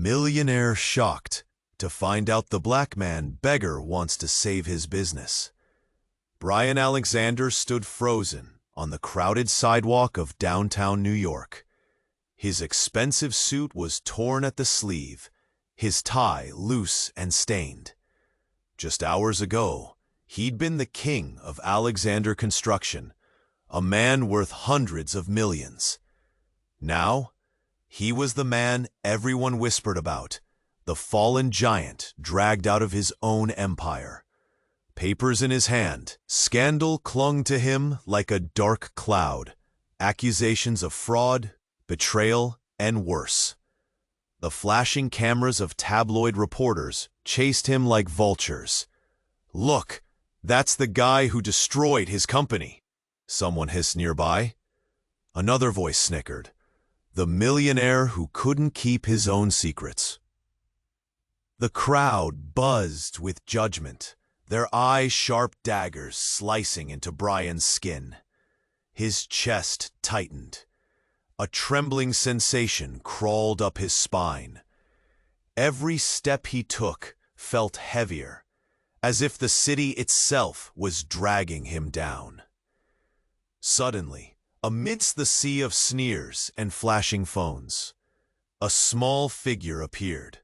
Millionaire shocked to find out the black man Beggar wants to save his business. Brian Alexander stood frozen on the crowded sidewalk of downtown New York. His expensive suit was torn at the sleeve, his tie loose and stained. Just hours ago, he'd been the king of Alexander Construction, a man worth hundreds of millions. Now, he was the man everyone whispered about, the fallen giant dragged out of his own empire. Papers in his hand, scandal clung to him like a dark cloud, accusations of fraud, betrayal, and worse. The flashing cameras of tabloid reporters chased him like vultures. "Look, that's the guy who destroyed his company," someone hissed nearby. Another voice snickered. The millionaire who couldn't keep his own secrets. The crowd buzzed with judgment, their eyes sharp daggers slicing into Brian's skin. His chest tightened. A trembling sensation crawled up his spine. Every step he took felt heavier, as if the city itself was dragging him down. Suddenly, amidst the sea of sneers and flashing phones, a small figure appeared.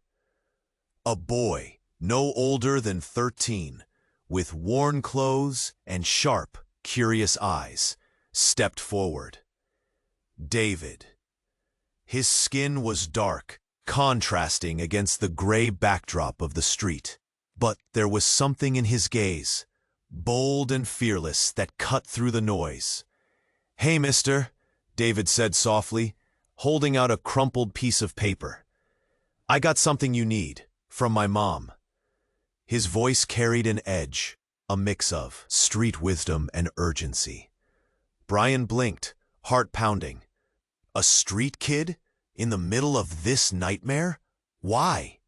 A boy, no older than 13, with worn clothes and sharp, curious eyes, stepped forward. David. His skin was dark, contrasting against the gray backdrop of the street. But there was something in his gaze, bold and fearless, that cut through the noise. "Hey, mister," David said softly, holding out a crumpled piece of paper. "I got something you need, from my mom." His voice carried an edge, a mix of street wisdom and urgency. Brian blinked, heart pounding. A street kid? In the middle of this nightmare? Why?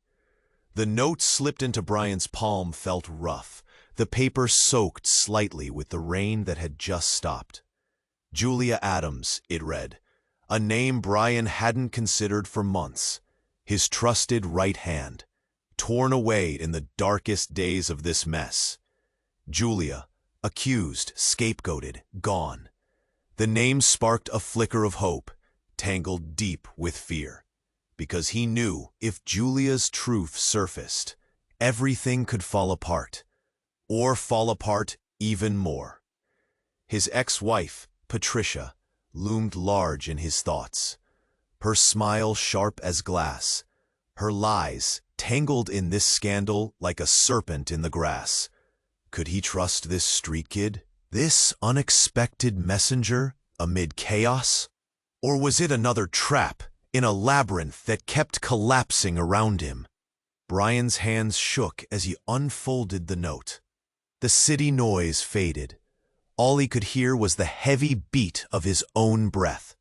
The note slipped into Brian's palm felt rough, the paper soaked slightly with the rain that had just stopped. Julia Adams, it read, a name Brian hadn't considered for months, his trusted right hand, torn away in the darkest days of this mess. Julia, accused, scapegoated, gone. The name sparked a flicker of hope, tangled deep with fear, because he knew if Julia's truth surfaced, everything could fall apart, or fall apart even more. His ex-wife, Patricia, loomed large in his thoughts, her smile sharp as glass, her lies tangled in this scandal like a serpent in the grass. Could he trust this street kid, this unexpected messenger amid chaos? Or was it another trap in a labyrinth that kept collapsing around him? Brian's hands shook as he unfolded the note. The city noise faded. All he could hear was the heavy beat of his own breath.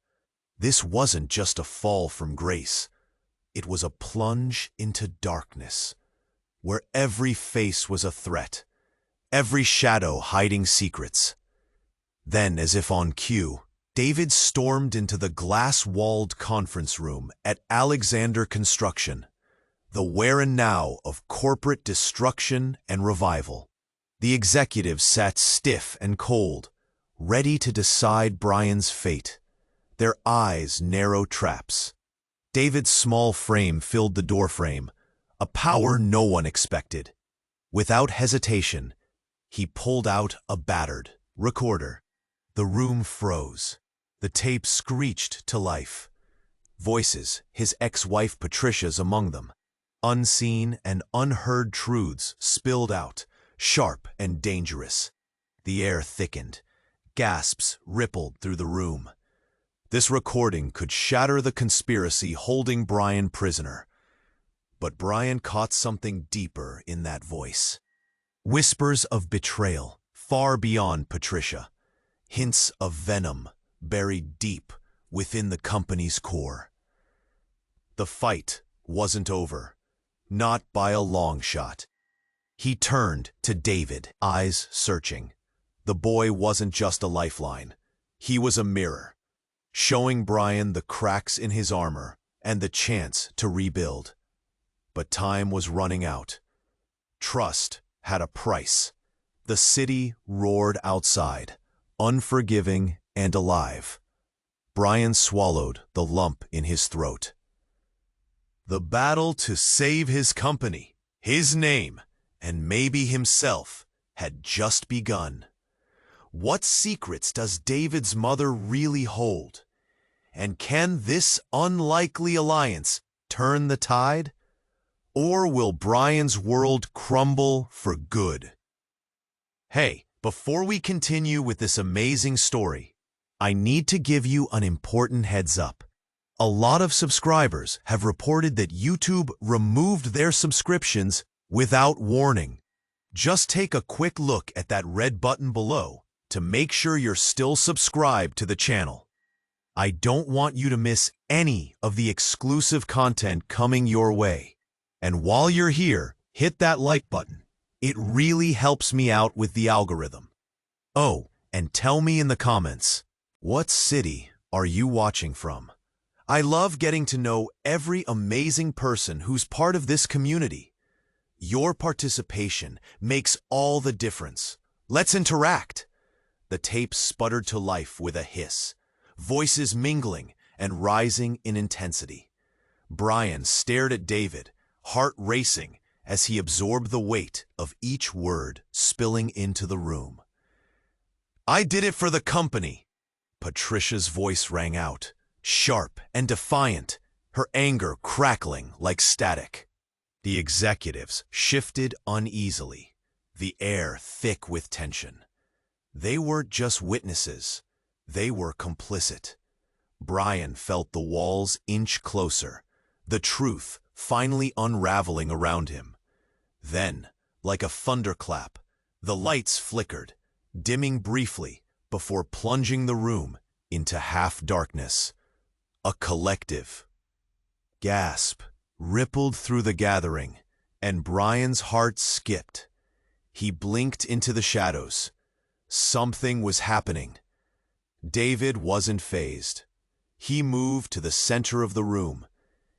This wasn't just a fall from grace. It was a plunge into darkness, where every face was a threat, every shadow hiding secrets. Then, as if on cue, David stormed into the glass-walled conference room at Alexander Construction, the where and now of corporate destruction and revival. The executives sat stiff and cold, ready to decide Brian's fate, their eyes narrow traps. David's small frame filled the doorframe, a power no one expected. Without hesitation, he pulled out a battered recorder. The room froze. The tape screeched to life. Voices, his ex-wife Patricia's among them. Unseen and unheard truths spilled out, sharp and dangerous. The air thickened. Gasps rippled through the room. This recording could shatter the conspiracy holding Brian prisoner. But Brian caught something deeper in that voice. Whispers of betrayal, far beyond Patricia. Hints of venom buried deep within the company's core. The fight wasn't over, not by a long shot. He turned to David, eyes searching. The boy wasn't just a lifeline. He was a mirror, showing Brian the cracks in his armor and the chance to rebuild. But time was running out. Trust had a price. The city roared outside, unforgiving and alive. Brian swallowed the lump in his throat. The battle to save his company, his name, and maybe himself had just begun. What secrets does David's mother really hold? And can this unlikely alliance turn the tide? Or will Brian's world crumble for good? Hey, before we continue with this amazing story, I need to give you an important heads up. A lot of subscribers have reported that YouTube removed their subscriptions without warning. Just take a quick look at that red button below to make sure you're still subscribed to the channel. I don't want you to miss any of the exclusive content coming your way. And while you're here, hit that like button. It really helps me out with the algorithm. Oh, and tell me in the comments, what city are you watching from? I love getting to know every amazing person who's part of this community. Your participation makes all the difference. Let's interact. The tape sputtered to life with a hiss, voices mingling and rising in intensity. Brian stared at David, heart racing as he absorbed the weight of each word spilling into the room. I did it for the company. Patricia's voice rang out, sharp and defiant, her anger crackling like static. The executives shifted uneasily, the air thick with tension. They weren't just witnesses, they were complicit. Brian felt the walls inch closer, the truth finally unraveling around him. Then, like a thunderclap, the lights flickered, dimming briefly before plunging the room into half-darkness. A collective gasp rippled through the gathering, and Brian's heart skipped. He blinked into the shadows. Something was happening. David wasn't fazed. He moved to the center of the room,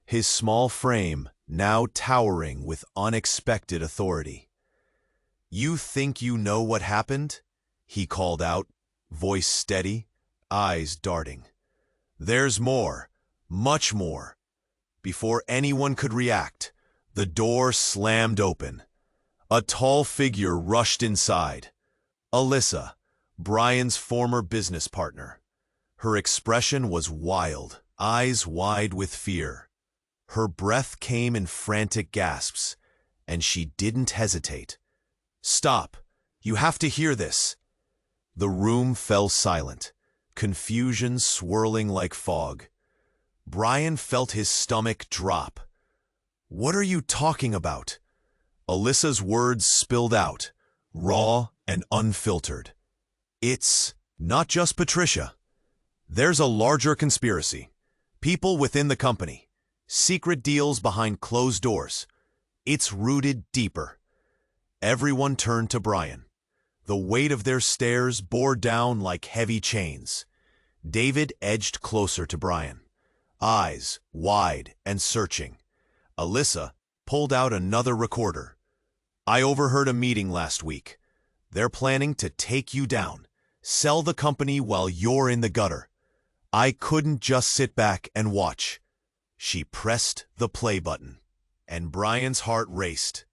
his small frame now towering with unexpected authority. You think you know what happened? He called out, voice steady, eyes darting. There's more, much more. Before anyone could react, the door slammed open. A tall figure rushed inside. Alyssa, Brian's former business partner. Her expression was wild, eyes wide with fear. Her breath came in frantic gasps, and she didn't hesitate. Stop! You have to hear this! The room fell silent, confusion swirling like fog. Brian felt his stomach drop. What are you talking about? Alyssa's words spilled out, raw and unfiltered. It's not just Patricia. There's a larger conspiracy. People within the company. Secret deals behind closed doors. It's rooted deeper. Everyone turned to Brian. The weight of their stares bore down like heavy chains. David edged closer to Brian, eyes wide and searching. Alyssa pulled out another recorder. I overheard a meeting last week. They're planning to take you down, sell the company while you're in the gutter. I couldn't just sit back and watch. She pressed the play button, and Brian's heart raced,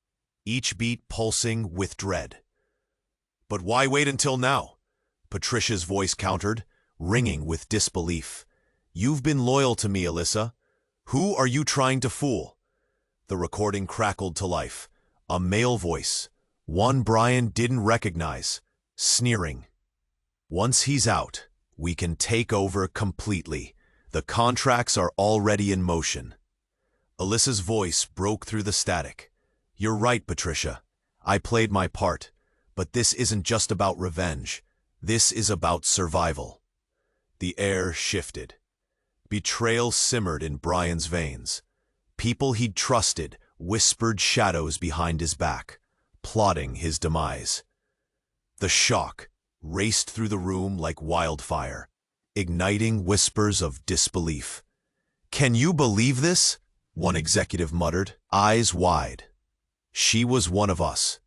each beat pulsing with dread. But why wait until now? Patricia's voice countered, ringing with disbelief. You've been loyal to me, Alyssa. Who are you trying to fool? The recording crackled to life, a male voice, one Brian didn't recognize, sneering. Once he's out, we can take over completely. The contracts are already in motion. Alyssa's voice broke through the static. You're right, Patricia. I played my part, but this isn't just about revenge. This is about survival. The air shifted. Betrayal simmered in Brian's veins. People he'd trusted whispered shadows behind his back, plotting his demise. The shock raced through the room like wildfire, igniting whispers of disbelief. Can you believe this? one executive muttered, eyes wide. She was one of us.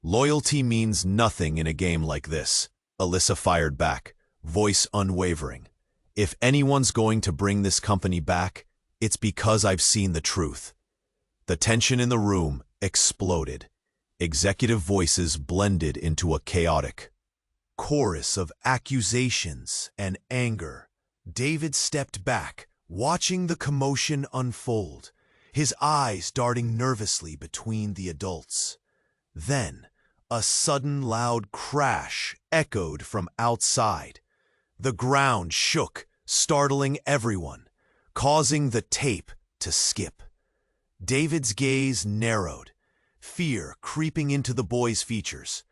Loyalty means nothing in a game like this, Alyssa fired back, voice unwavering. If anyone's going to bring this company back, it's because I've seen the truth. The tension in the room exploded. Executive voices blended into a chaotic chorus of accusations and anger. David stepped back, watching the commotion unfold, his eyes darting nervously between the adults. Then, a sudden loud crash echoed from outside. The ground shook, startling everyone, causing the tape to skip. David's gaze narrowed, fear creeping into the boy's features.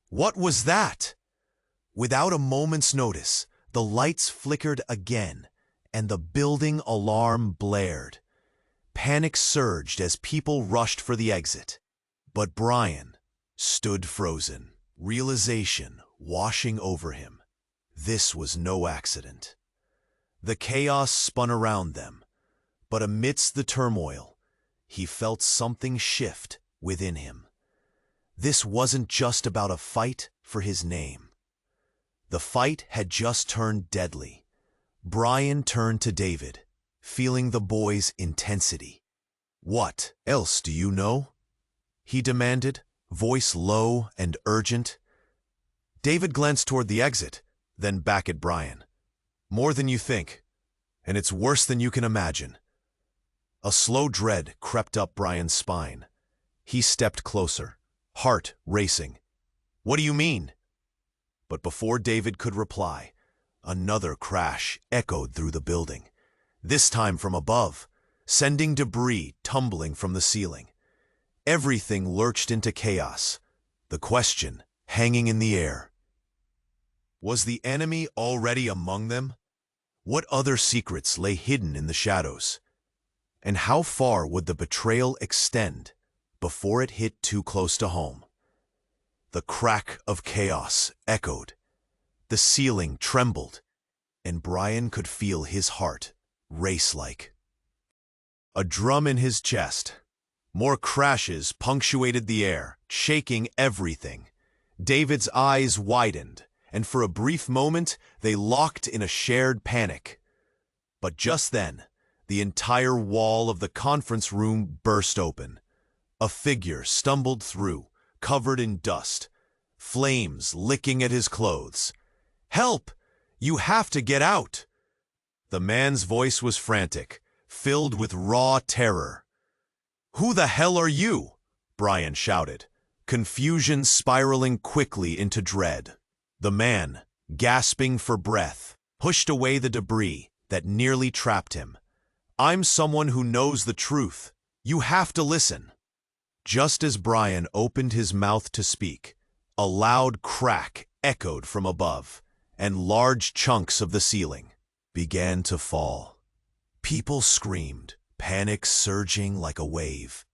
What was that? Without a moment's notice, the lights flickered again, and the building alarm blared. Panic surged as people rushed for the exit. But Brian stood frozen, realization washing over him. This was no accident. The chaos spun around them, but amidst the turmoil, he felt something shift within him. This wasn't just about a fight for his name. The fight had just turned deadly. Brian turned to David, feeling the boy's intensity. "What else do you know?" he demanded, voice low and urgent. David glanced toward the exit, then back at Brian. "More than you think, and it's worse than you can imagine." A slow dread crept up Brian's spine. He stepped closer, heart racing. "What do you mean?" But before David could reply, another crash echoed through the building, this time from above, sending debris tumbling from the ceiling. Everything lurched into chaos, the question hanging in the air. Was the enemy already among them? What other secrets lay hidden in the shadows? And how far would the betrayal extend before it hit too close to home? The crack of chaos echoed. The ceiling trembled, and Brian could feel his heart race like a drum in his chest. More crashes punctuated the air, shaking everything. David's eyes widened, and for a brief moment they locked in a shared panic. But just then, the entire wall of the conference room burst open. A figure stumbled through, covered in dust, flames licking at his clothes. "Help! You have to get out!" The man's voice was frantic, filled with raw terror. "Who the hell are you?" Brian shouted, confusion spiraling quickly into dread. The man, gasping for breath, pushed away the debris that nearly trapped him. "I'm someone who knows the truth. You have to listen." Just as Brian opened his mouth to speak, a loud crack echoed from above, and large chunks of the ceiling began to fall. People screamed, panic surging like a wave.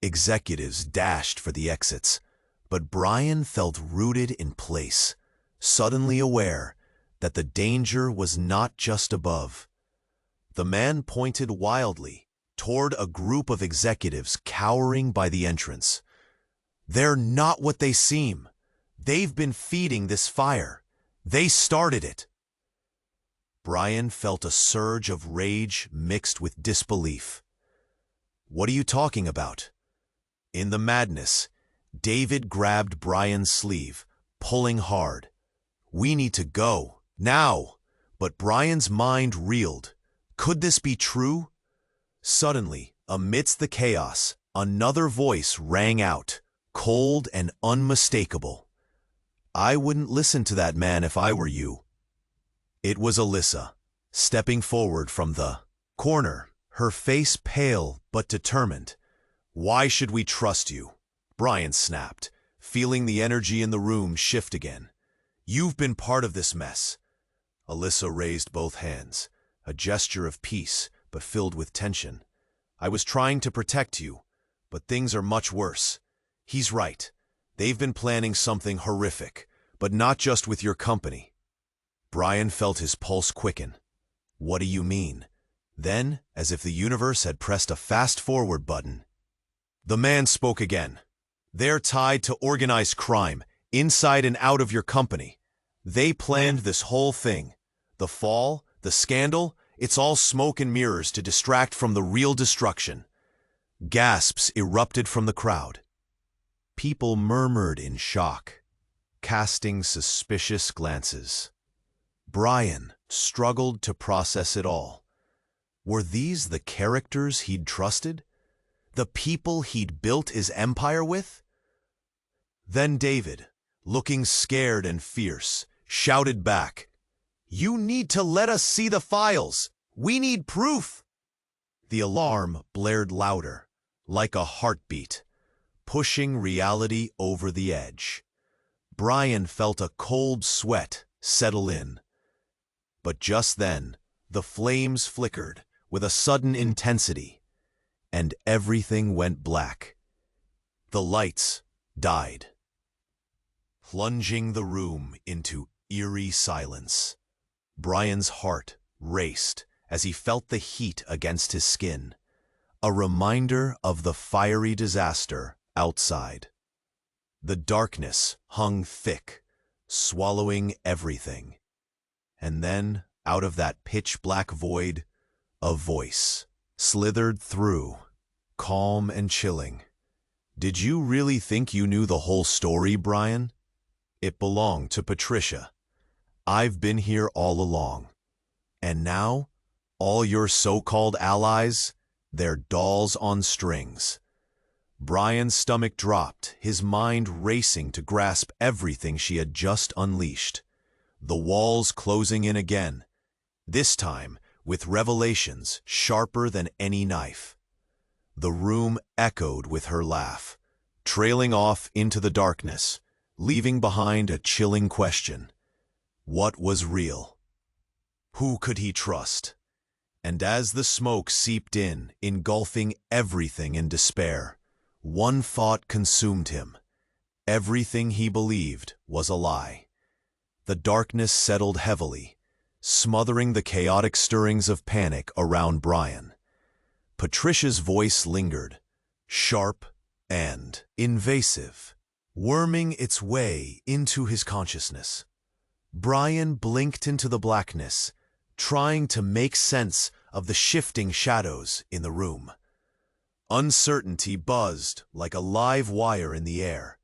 Executives dashed for the exits, but Brian felt rooted in place, suddenly aware that the danger was not just above. The man pointed wildly toward a group of executives cowering by the entrance. "They're not what they seem. They've been feeding this fire. They started it." Brian felt a surge of rage mixed with disbelief. "What are you talking about?" In the madness, David grabbed Brian's sleeve, pulling hard. "We need to go, now!" But Brian's mind reeled. Could this be true? Suddenly, amidst the chaos, another voice rang out, cold and unmistakable. "I wouldn't listen to that man if I were you." It was Alyssa, stepping forward from the corner, her face pale but determined. "Why should we trust you?" Brian snapped, feeling the energy in the room shift again. "You've been part of this mess." Alyssa raised both hands, a gesture of peace but filled with tension. "I was trying to protect you, but things are much worse." He's right. They've been planning something horrific, but not just with your company. Brian felt his pulse quicken. "What do you mean?" Then, as if the universe had pressed a fast-forward button, the man spoke again. "They're tied to organized crime, inside and out of your company. They planned this whole thing. The fall, the scandal, it's all smoke and mirrors to distract from the real destruction." Gasps erupted from the crowd. People murmured in shock, casting suspicious glances. Brian struggled to process it all. Were these the characters he'd trusted? The people he'd built his empire with? Then David, looking scared and fierce, shouted back, "You need to let us see the files! We need proof!" The alarm blared louder, like a heartbeat, pushing reality over the edge. Brian felt a cold sweat settle in. But just then, the flames flickered with a sudden intensity, and everything went black. The lights died, plunging the room into eerie silence. Brian's heart raced as he felt the heat against his skin, a reminder of the fiery disaster outside. The darkness hung thick, swallowing everything. And then, out of that pitch-black void, a voice slithered through, calm and chilling. "Did you really think you knew the whole story, Brian? It belonged to Patricia. I've been here all along. And now, all your so-called allies, they're dolls on strings." Brian's stomach dropped, his mind racing to grasp everything she had just unleashed. The walls closing in again, this time with revelations sharper than any knife. The room echoed with her laugh, trailing off into the darkness, leaving behind a chilling question. What was real? Who could he trust? And as the smoke seeped in, engulfing everything in despair, one thought consumed him. Everything he believed was a lie. The darkness settled heavily, smothering the chaotic stirrings of panic around Brian. Patricia's voice lingered, sharp and invasive, worming its way into his consciousness. Brian blinked into the blackness, trying to make sense of the shifting shadows in the room. Uncertainty buzzed like a live wire in the air.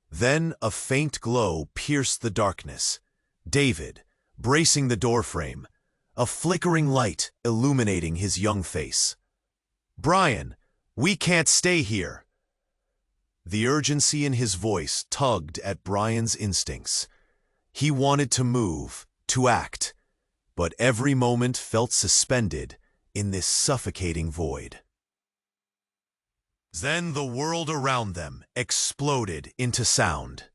Then a faint glow pierced the darkness. David, bracing the doorframe, a flickering light illuminating his young face. "Brian, we can't stay here." The urgency in his voice tugged at Brian's instincts. He wanted to move, to act, but every moment felt suspended in this suffocating void. Then the world around them exploded into sound.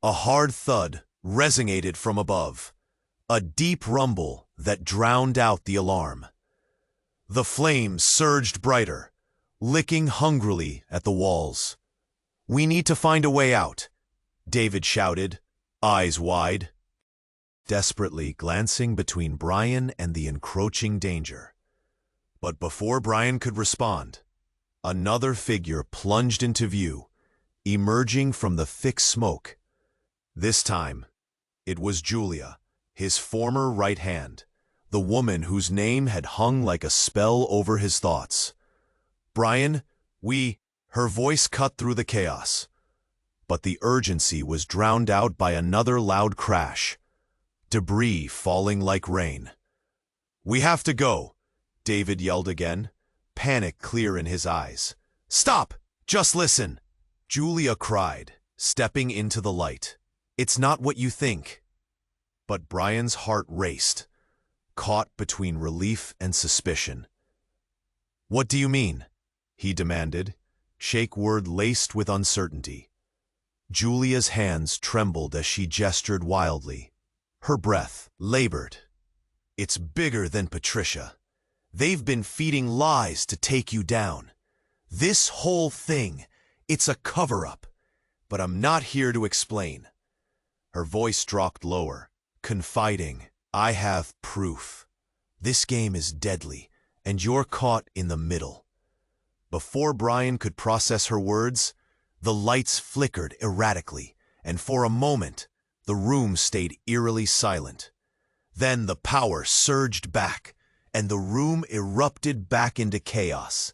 A hard thud resonated from above, a deep rumble that drowned out the alarm. The flames surged brighter, licking hungrily at the walls. "We need to find a way out," David shouted, eyes wide, desperately glancing between Brian and the encroaching danger. But before Brian could respond, another figure plunged into view, emerging from the thick smoke. This time, it was Julia, his former right hand, the woman whose name had hung like a spell over his thoughts. "Brian, Her voice cut through the chaos, but the urgency was drowned out by another loud crash, debris falling like rain. "We have to go," David yelled again, panic clear in his eyes. "Stop! Just listen!" Julia cried, stepping into the light. "It's not what you think." But Brian's heart raced, caught between relief and suspicion. "What do you mean?" he demanded, shake word laced with uncertainty. Julia's hands trembled as she gestured wildly. Her breath labored. "It's bigger than Patricia. They've been feeding lies to take you down. This whole thing, it's a cover-up. But I'm not here to explain." Her voice dropped lower, confiding, "I have proof. This game is deadly, and you're caught in the middle. Before Brian could process her words, the lights flickered erratically, and for a moment, the room stayed eerily silent. Then the power surged back, and the room erupted back into chaos.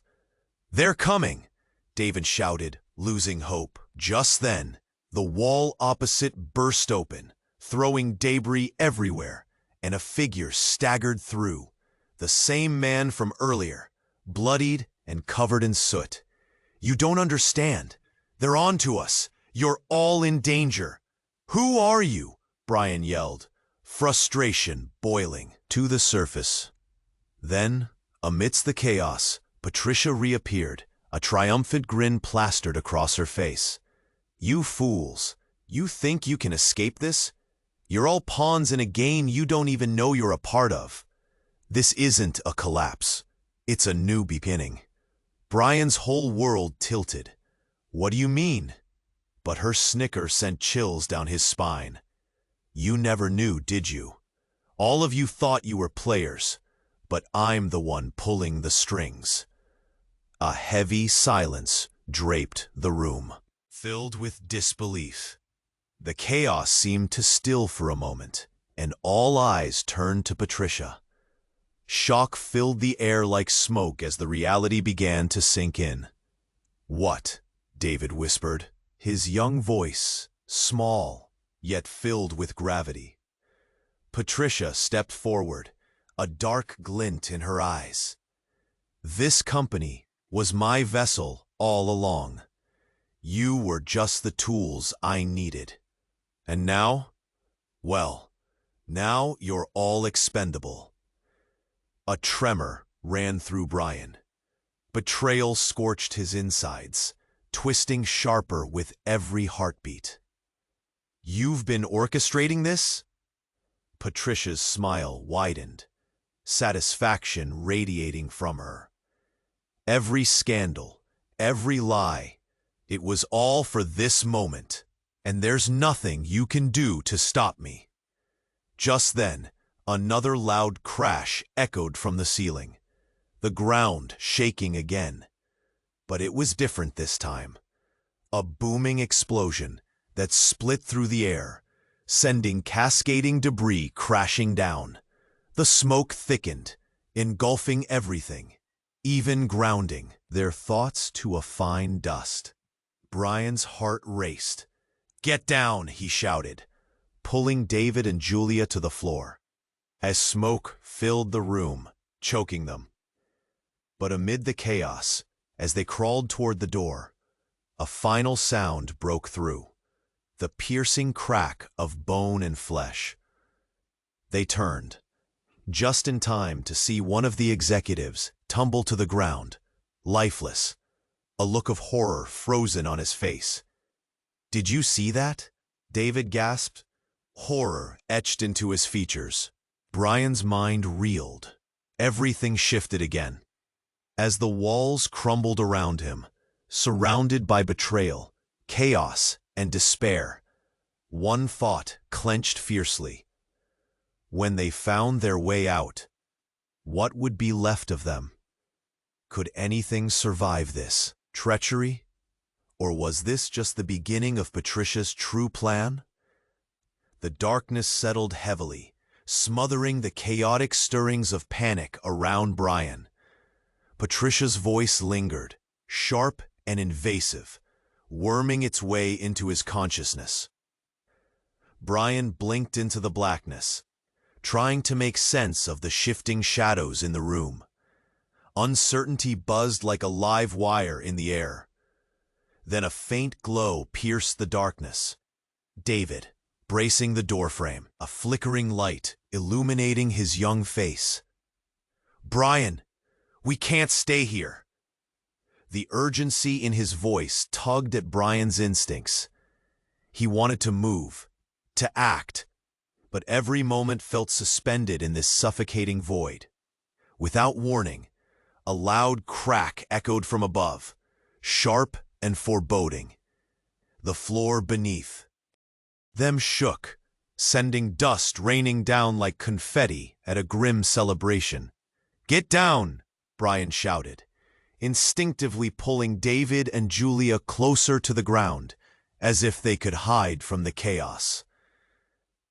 "They're coming!" David shouted, losing hope. Just then, the wall opposite burst open, throwing debris everywhere, and a figure staggered through. The same man from earlier, bloodied and covered in soot. "You don't understand. They're on to us. You're all in danger." "Who are you?" Brian yelled, frustration boiling to the surface. Then, amidst the chaos, Patricia reappeared, a triumphant grin plastered across her face. "You fools, you think you can escape this? You're all pawns in a game you don't even know you're a part of. This isn't a collapse. It's a new beginning." Brian's whole world tilted. "What do you mean?" But her snicker sent chills down his spine. "You never knew, did you? All of you thought you were players, but I'm the one pulling the strings." A heavy silence draped the room, filled with disbelief. The chaos seemed to still for a moment, and all eyes turned to Patricia. Shock filled the air like smoke as the reality began to sink in. "What?" David whispered, his young voice small, yet filled with gravity. Patricia stepped forward, a dark glint in her eyes. "This company was my vessel all along. You were just the tools I needed. And now? Well, now you're all expendable." A tremor ran through Brian. Betrayal scorched his insides, twisting sharper with every heartbeat. "You've been orchestrating this?" Patricia's smile widened, satisfaction radiating from her. "Every scandal, every lie, it was all for this moment, and there's nothing you can do to stop me." Just then, another loud crash echoed from the ceiling, the ground shaking again. But it was different this time. A booming explosion that split through the air, sending cascading debris crashing down. The smoke thickened, engulfing everything, even grounding their thoughts to a fine dust. Brian's heart raced. "Get down," he shouted, pulling David and Julia to the floor, as smoke filled the room, choking them. But amid the chaos, as they crawled toward the door, a final sound broke through, the piercing crack of bone and flesh. They turned, just in time to see one of the executives tumble to the ground, lifeless, a look of horror frozen on his face. "Did you see that?" David gasped, horror etched into his features. Brian's mind reeled. Everything shifted again. As the walls crumbled around him, surrounded by betrayal, chaos, and despair, one thought clenched fiercely. When they found their way out, what would be left of them? Could anything survive this treachery? Or was this just the beginning of Patricia's true plan? The darkness settled heavily, smothering the chaotic stirrings of panic around Brian. Patricia's voice lingered, sharp and invasive, worming its way into his consciousness. Brian blinked into the blackness, trying to make sense of the shifting shadows in the room. Uncertainty buzzed like a live wire in the air. Then a faint glow pierced the darkness. David, bracing the doorframe, a flickering light illuminating his young face. "Brian, we can't stay here." The urgency in his voice tugged at Brian's instincts. He wanted to move, to act, but every moment felt suspended in this suffocating void. Without warning, a loud crack echoed from above, sharp and foreboding. The floor beneath them shook, sending dust raining down like confetti at a grim celebration. "Get down!" Brian shouted, instinctively pulling David and Julia closer to the ground, as if they could hide from the chaos.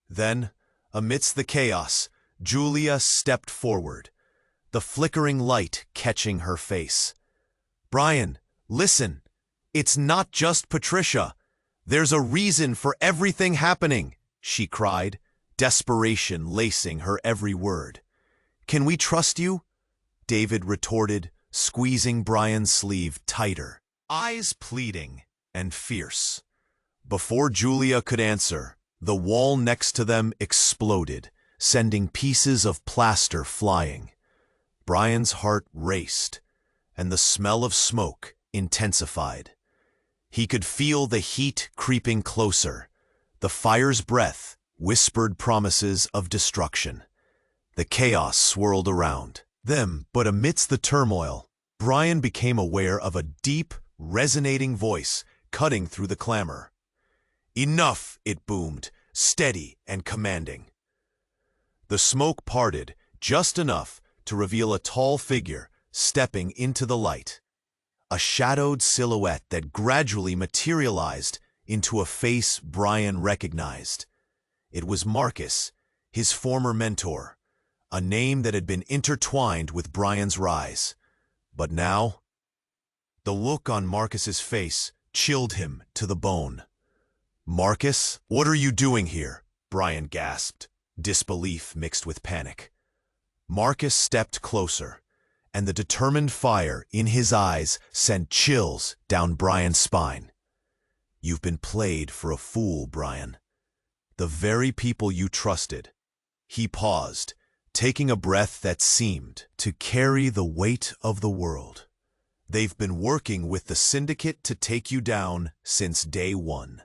Then, amidst the chaos, Julia stepped forward, the flickering light catching her face. "Brian, listen. It's not just Patricia. There's a reason for everything happening," she cried, desperation lacing her every word. "Can we trust you?" David retorted, squeezing Brian's sleeve tighter, eyes pleading and fierce. Before Julia could answer, the wall next to them exploded, sending pieces of plaster flying. Brian's heart raced, and the smell of smoke intensified. He could feel the heat creeping closer. The fire's breath whispered promises of destruction. The chaos swirled around them, but amidst the turmoil, Brian became aware of a deep, resonating voice cutting through the clamor. "Enough!" it boomed, steady and commanding. The smoke parted just enough to reveal a tall figure stepping into the light, a shadowed silhouette that gradually materialized into a face Brian recognized. It was Marcus, his former mentor, a name that had been intertwined with Brian's rise. But now, the look on Marcus's face chilled him to the bone. "Marcus, what are you doing here?" Brian gasped, disbelief mixed with panic. Marcus stepped closer, and the determined fire in his eyes sent chills down Brian's spine. "You've been played for a fool, Brian. The very people you trusted." He paused, taking a breath that seemed to carry the weight of the world. "They've been working with the syndicate to take you down since day one."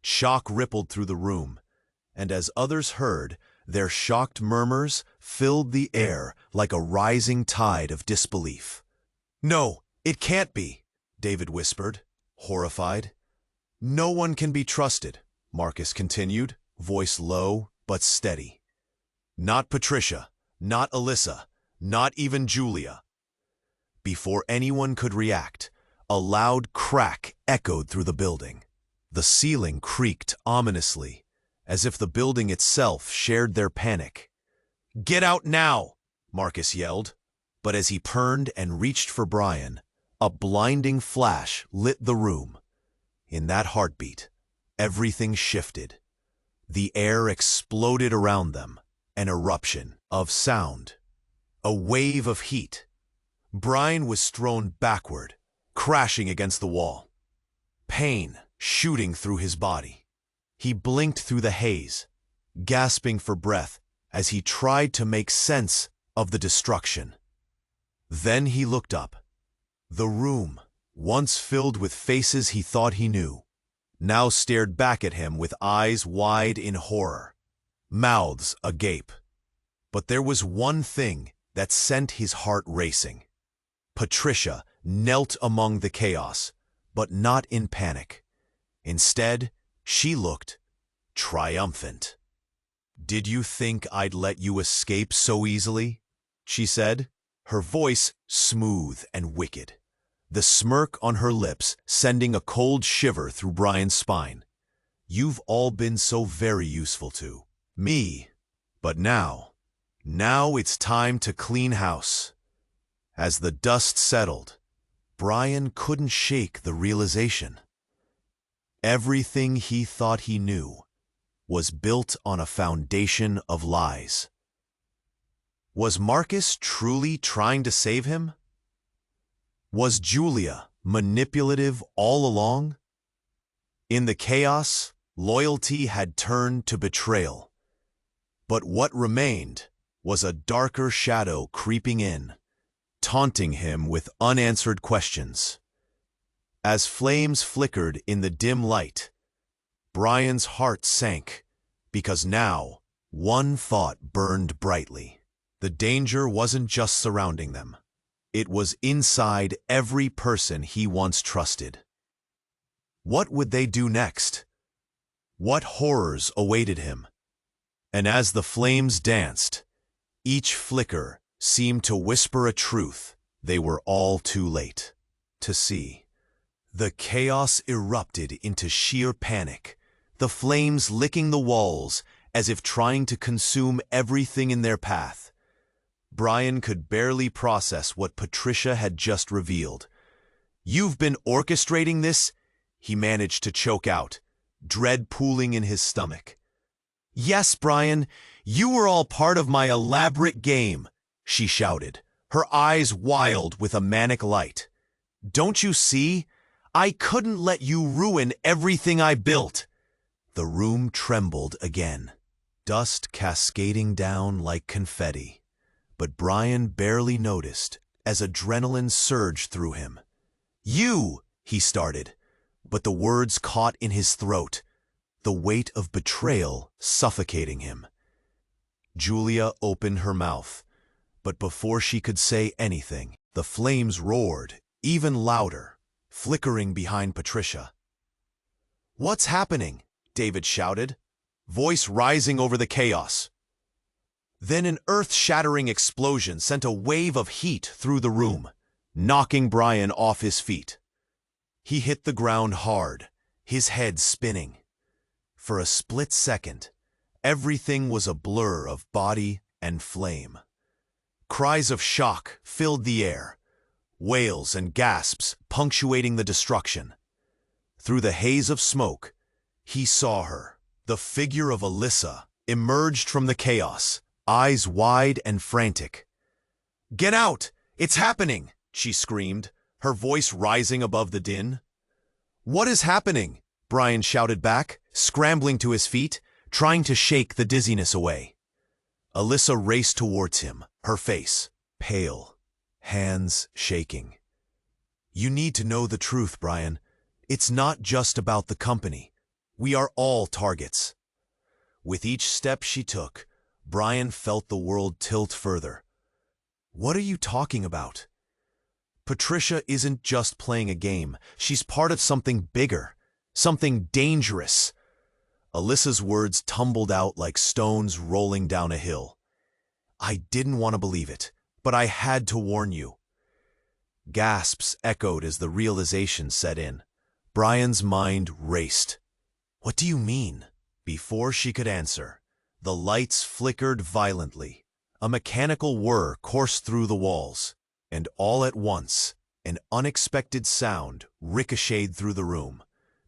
Shock rippled through the room, and as others heard, their shocked murmurs filled the air like a rising tide of disbelief. "No, it can't be," David whispered, horrified. "No one can be trusted," Marcus continued, voice low but steady. "Not Patricia, not Alyssa, not even Julia." Before anyone could react, a loud crack echoed through the building. The ceiling creaked ominously, as if the building itself shared their panic. "Get out now!" Marcus yelled, but as he turned and reached for Brian, a blinding flash lit the room. In that heartbeat, everything shifted. The air exploded around them, an eruption of sound, a wave of heat. Brian was thrown backward, crashing against the wall, pain shooting through his body. He blinked through the haze, gasping for breath as he tried to make sense of the destruction. Then he looked up. The room, once filled with faces he thought he knew, now stared back at him with eyes wide in horror, mouths agape. But there was one thing that sent his heart racing. Patricia knelt among the chaos, but not in panic. Instead, she looked triumphant. "Did you think I'd let you escape so easily?" she said, her voice smooth and wicked, the smirk on her lips sending a cold shiver through Brian's spine. "You've all been so very useful to me, but now it's time to clean house." As the dust settled, Brian couldn't shake the realization. Everything he thought he knew was built on a foundation of lies. Was Marcus truly trying to save him? Was Julia manipulative all along? In the chaos, loyalty had turned to betrayal. But what remained was a darker shadow creeping in, taunting him with unanswered questions. As flames flickered in the dim light, Brian's heart sank, because now one thought burned brightly. The danger wasn't just surrounding them. It was inside every person he once trusted. What would they do next? What horrors awaited him? And as the flames danced, each flicker seemed to whisper a truth they were all too late to see. The chaos erupted into sheer panic, the flames licking the walls as if trying to consume everything in their path. Brian could barely process what Patricia had just revealed. "You've been orchestrating this?" he managed to choke out, dread pooling in his stomach. "Yes, Brian, you were all part of my elaborate game," she shouted, her eyes wild with a manic light. "Don't you see? I couldn't let you ruin everything I built." The room trembled again, dust cascading down like confetti. But Brian barely noticed as adrenaline surged through him. "You," he started, but the words caught in his throat, the weight of betrayal suffocating him. Julia opened her mouth, but before she could say anything, the flames roared, even louder, flickering behind Patricia. "What's happening?" David shouted, voice rising over the chaos. Then an earth-shattering explosion sent a wave of heat through the room, knocking Brian off his feet. He hit the ground hard, his head spinning. For a split second, everything was a blur of body and flame. Cries of shock filled the air, wails and gasps punctuating the destruction. Through the haze of smoke, he saw her. The figure of Alyssa emerged from the chaos, eyes wide and frantic. "Get out! It's happening!" she screamed, her voice rising above the din. "What is happening?" Brian shouted back, scrambling to his feet, trying to shake the dizziness away. Alyssa raced towards him, her face pale, hands shaking. "You need to know the truth, Brian. It's not just about the company. We are all targets." With each step she took, Brian felt the world tilt further. "What are you talking about?" "Patricia isn't just playing a game. She's part of something bigger, something dangerous." Alyssa's words tumbled out like stones rolling down a hill. "I didn't want to believe it, but I had to warn you." Gasps echoed as the realization set in. Brian's mind raced. "What do you mean?" Before she could answer, the lights flickered violently. A mechanical whir coursed through the walls, and all at once, an unexpected sound ricocheted through the room.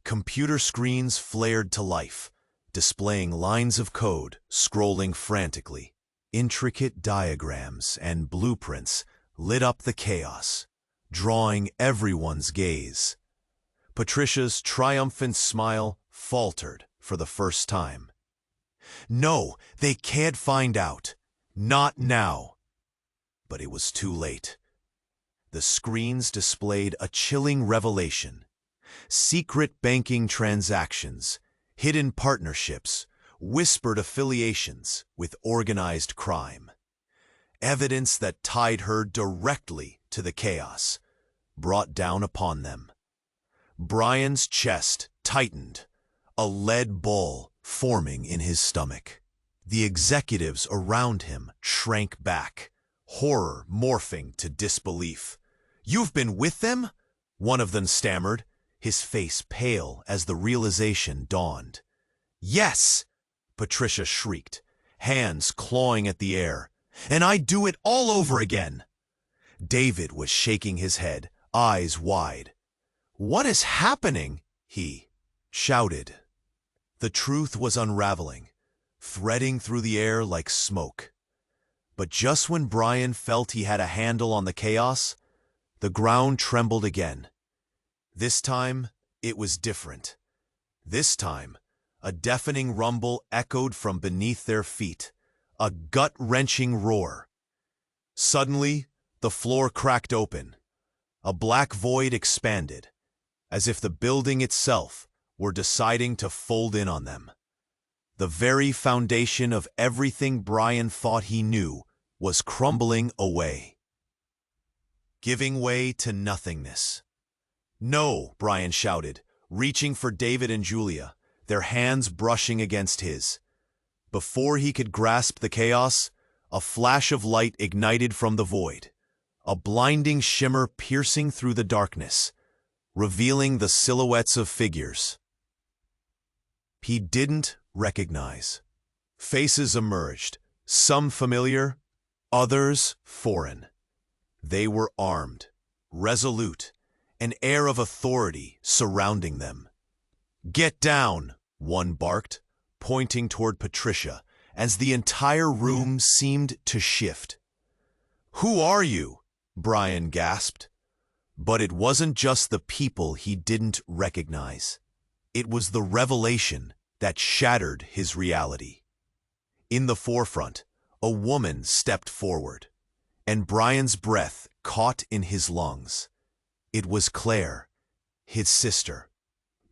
Computer screens flared to life, displaying lines of code scrolling frantically. Intricate diagrams and blueprints lit up the chaos, drawing everyone's gaze. Patricia's triumphant smile faltered for the first time. "No, they can't find out. Not now." But it was too late. The screens displayed a chilling revelation. Secret banking transactions, hidden partnerships, whispered affiliations with organized crime. Evidence that tied her directly to the chaos, brought down upon them. Brian's chest tightened, a lead ball forming in his stomach. The executives around him shrank back, horror morphing to disbelief. "You've been with them?" one of them stammered, his face pale as the realization dawned. "Yes!" Patricia shrieked, hands clawing at the air. "And I'd do it all over again." David was shaking his head, eyes wide. "What is happening?" he shouted. The truth was unraveling, threading through the air like smoke. But just when Brian felt he had a handle on the chaos, the ground trembled again. This time, it was different. This time, a deafening rumble echoed from beneath their feet, a gut-wrenching roar. Suddenly, the floor cracked open. A black void expanded, as if the building itself were deciding to fold in on them. The very foundation of everything Brian thought he knew was crumbling away, giving way to nothingness. "No!" Brian shouted, reaching for David and Julia, their hands brushing against his. Before he could grasp the chaos, a flash of light ignited from the void, a blinding shimmer piercing through the darkness, revealing the silhouettes of figures he didn't recognize. Faces emerged, some familiar, others foreign. They were armed, resolute, an air of authority surrounding them. "Get down," one barked, pointing toward Patricia, as the entire room seemed to shift. "Who are you?" Brian gasped. But it wasn't just the people he didn't recognize. It was the revelation that shattered his reality. In the forefront, a woman stepped forward, and Brian's breath caught in his lungs. It was Claire, his sister.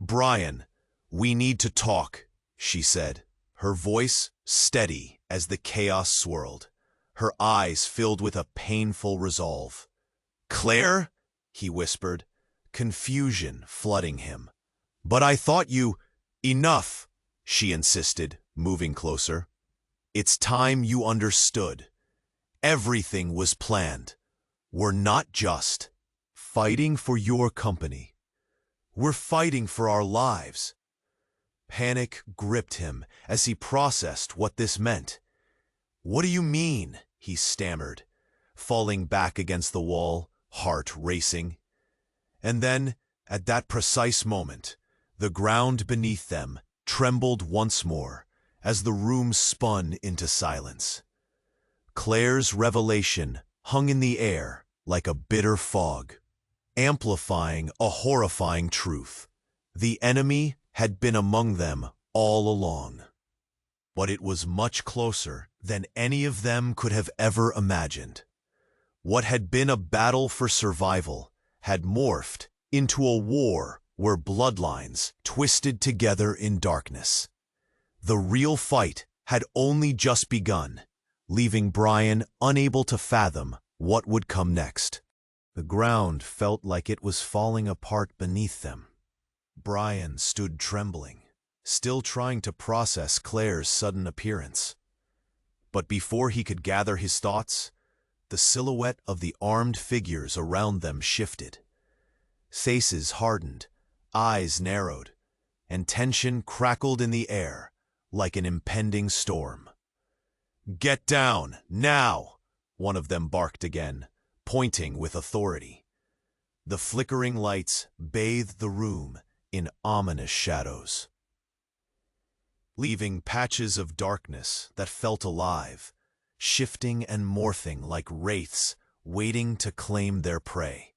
"Brian, we need to talk," she said, her voice steady as the chaos swirled, her eyes filled with a painful resolve. "Claire?" he whispered, confusion flooding him. "But I thought you—" "Enough," she insisted, moving closer. "It's time you understood. Everything was planned. We're not just fighting for your company. We're fighting for our lives." Panic gripped him as he processed what this meant. "What do you mean?" he stammered, falling back against the wall, heart racing. And then, at that precise moment, the ground beneath them trembled once more as the room spun into silence. Claire's revelation hung in the air like a bitter fog, amplifying a horrifying truth. The enemy had been among them all along. But it was much closer than any of them could have ever imagined. What had been a battle for survival had morphed into a war where bloodlines twisted together in darkness. The real fight had only just begun, leaving Brian unable to fathom what would come next. The ground felt like it was falling apart beneath them. Brian stood trembling, still trying to process Claire's sudden appearance. But before he could gather his thoughts, the silhouette of the armed figures around them shifted. Faces hardened, eyes narrowed, and tension crackled in the air like an impending storm. "Get down, now!" one of them barked again, pointing with authority. The flickering lights bathed the room in ominous shadows, leaving patches of darkness that felt alive, shifting and morphing like wraiths waiting to claim their prey.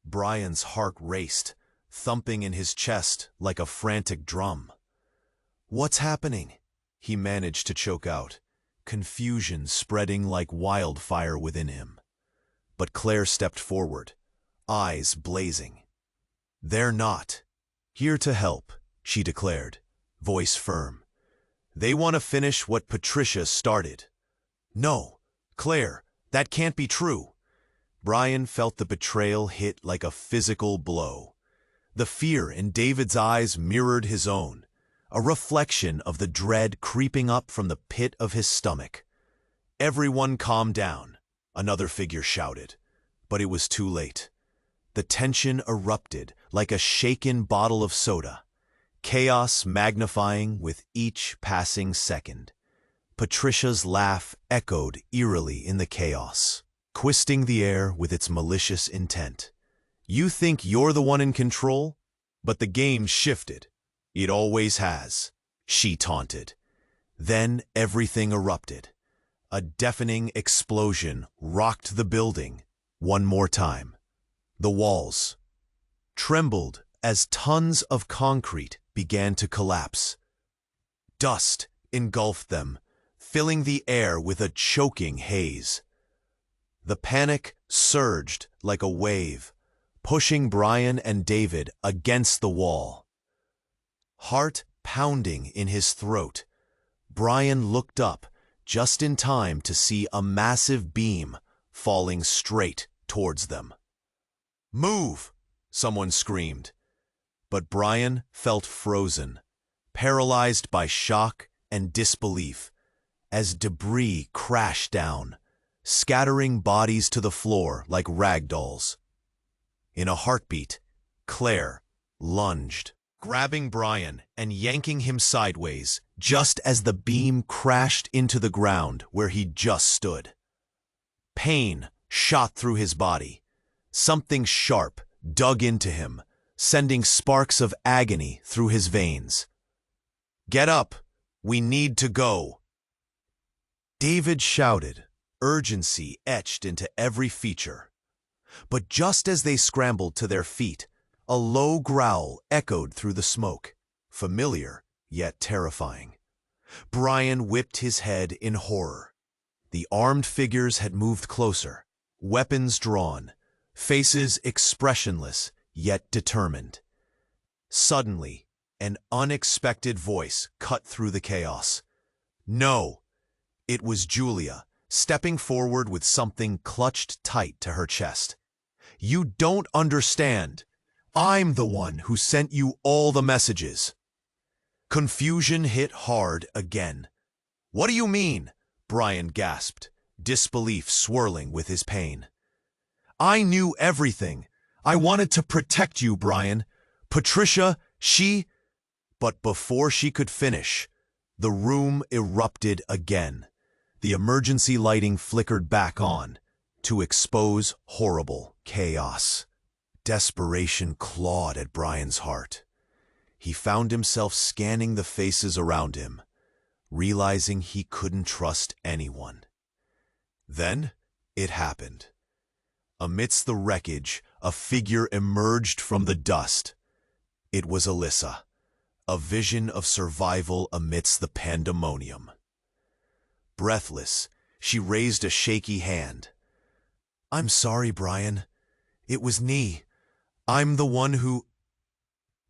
Brian's heart raced, thumping in his chest like a frantic drum. "What's happening?" he managed to choke out, confusion spreading like wildfire within him. But Claire stepped forward, eyes blazing. "They're not here to help," she declared, voice firm. "They want to finish what Patricia started." "No, Claire, that can't be true." Brian felt the betrayal hit like a physical blow. The fear in David's eyes mirrored his own, a reflection of the dread creeping up from the pit of his stomach. "Everyone calm down," another figure shouted, but it was too late. The tension erupted like a shaken bottle of soda, chaos magnifying with each passing second. Patricia's laugh echoed eerily in the chaos, twisting the air with its malicious intent. "You think you're the one in control? But the game shifted. It always has," she taunted. Then everything erupted. A deafening explosion rocked the building one more time. The walls trembled as tons of concrete began to collapse. Dust engulfed them, filling the air with a choking haze. The panic surged like a wave, pushing Brian and David against the wall. Heart pounding in his throat, Brian looked up just in time to see a massive beam falling straight towards them. "Move!" someone screamed. But Brian felt frozen, paralyzed by shock and disbelief as debris crashed down, scattering bodies to the floor like rag dolls. In a heartbeat, Claire lunged, grabbing Brian and yanking him sideways just as the beam crashed into the ground where he just stood. Pain shot through his body. Something sharp dug into him, sending sparks of agony through his veins. "Get up! We need to go!" David shouted, urgency etched into every feature. But just as they scrambled to their feet, a low growl echoed through the smoke, familiar yet terrifying. Brian whipped his head in horror. The armed figures had moved closer, weapons drawn, faces expressionless yet determined. Suddenly, an unexpected voice cut through the chaos. "No!" It was Julia, stepping forward with something clutched tight to her chest. "You don't understand. I'm the one who sent you all the messages." Confusion hit hard again. "What do you mean?" Brian gasped, disbelief swirling with his pain. "I knew everything. I wanted to protect you, Brian. Patricia, she—" But before she could finish, the room erupted again. The emergency lighting flickered back on to expose horrible chaos. Desperation clawed at Brian's heart. He found himself scanning the faces around him, realizing he couldn't trust anyone. Then it happened. Amidst the wreckage, a figure emerged from the dust. It was Alyssa, a vision of survival amidst the pandemonium. Breathless, she raised a shaky hand. "I'm sorry, Brian. It was me. I'm the one who—"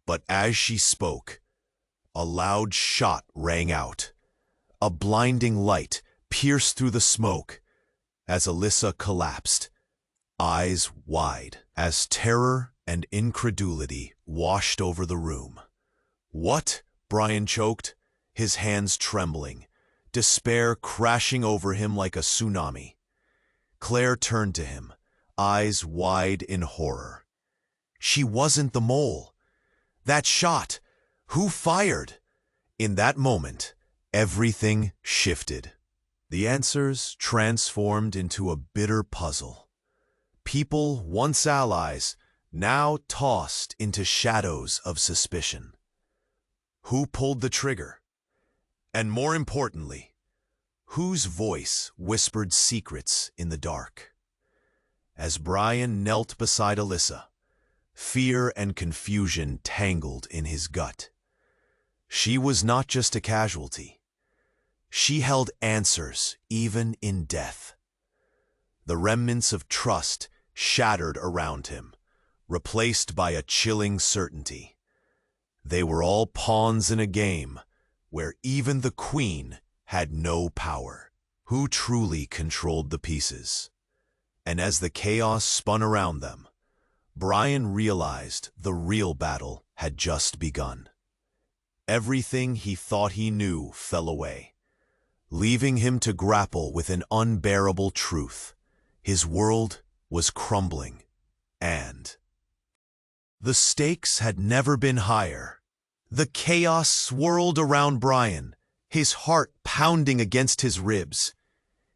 But as she spoke, a loud shot rang out. A blinding light pierced through the smoke as Alyssa collapsed, eyes wide, as terror and incredulity washed over the room. "What?" Brian choked, his hands trembling, despair crashing over him like a tsunami. Claire turned to him, eyes wide in horror. "She wasn't the mole. That shot! Who fired?" In that moment, everything shifted. The answers transformed into a bitter puzzle. People once allies, now tossed into shadows of suspicion. Who pulled the trigger? And more importantly, whose voice whispered secrets in the dark? As Brian knelt beside Alyssa, fear and confusion tangled in his gut. She was not just a casualty. She held answers even in death. The remnants of trust shattered around him, replaced by a chilling certainty. They were all pawns in a game where even the queen had no power. Who truly controlled the pieces? And as the chaos spun around them, Brian realized the real battle had just begun. Everything he thought he knew fell away, leaving him to grapple with an unbearable truth. His world was crumbling, and the stakes had never been higher. The chaos swirled around Brian, his heart pounding against his ribs.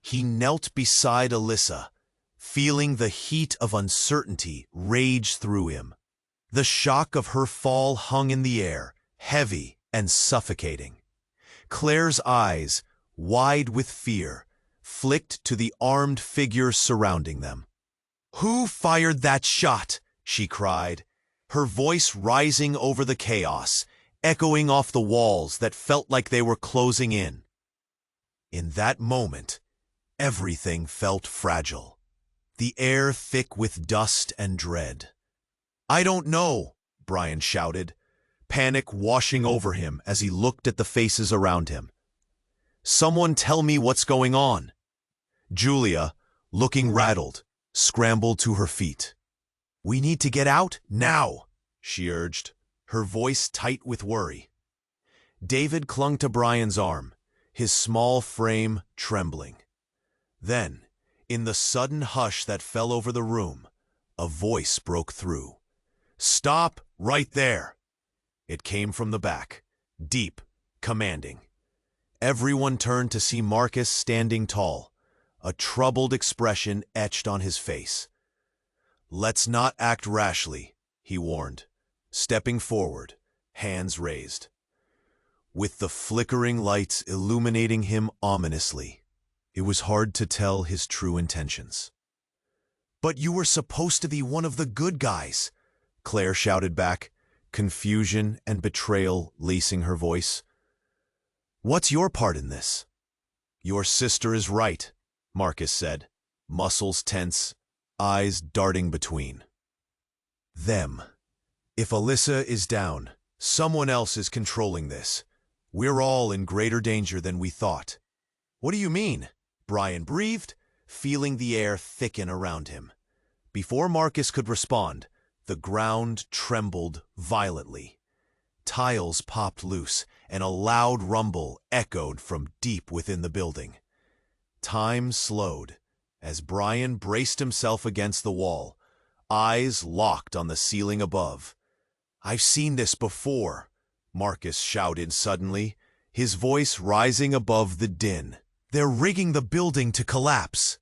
He knelt beside Alyssa, feeling the heat of uncertainty rage through him. The shock of her fall hung in the air, heavy and suffocating. Claire's eyes, wide with fear, flicked to the armed figures surrounding them. "Who fired that shot?" she cried, her voice rising over the chaos, echoing off the walls that felt like they were closing in. In that moment, everything felt fragile, the air thick with dust and dread. "I don't know," Brian shouted, panic washing over him as he looked at the faces around him. "Someone tell me what's going on." Julia, looking rattled, scrambled to her feet. "We need to get out now," she urged, her voice tight with worry. David clung to Brian's arm, his small frame trembling. Then, in the sudden hush that fell over the room, a voice broke through. "Stop right there!" It came from the back, deep, commanding. Everyone turned to see Marcus standing tall, a troubled expression etched on his face. "Let's not act rashly," he warned, stepping forward, hands raised. With the flickering lights illuminating him ominously, it was hard to tell his true intentions. "But you were supposed to be one of the good guys," Claire shouted back, confusion and betrayal lacing her voice. "What's your part in this?" "Your sister is right," Marcus said, muscles tense, eyes darting between. "Them. If Alyssa is down, someone else is controlling this. We're all in greater danger than we thought." "What do you mean?" Brian breathed, feeling the air thicken around him. Before Marcus could respond, the ground trembled violently. Tiles popped loose, and a loud rumble echoed from deep within the building. Time slowed as Brian braced himself against the wall, eyes locked on the ceiling above. "I've seen this before," Marcus shouted suddenly, his voice rising above the din. "They're rigging the building to collapse."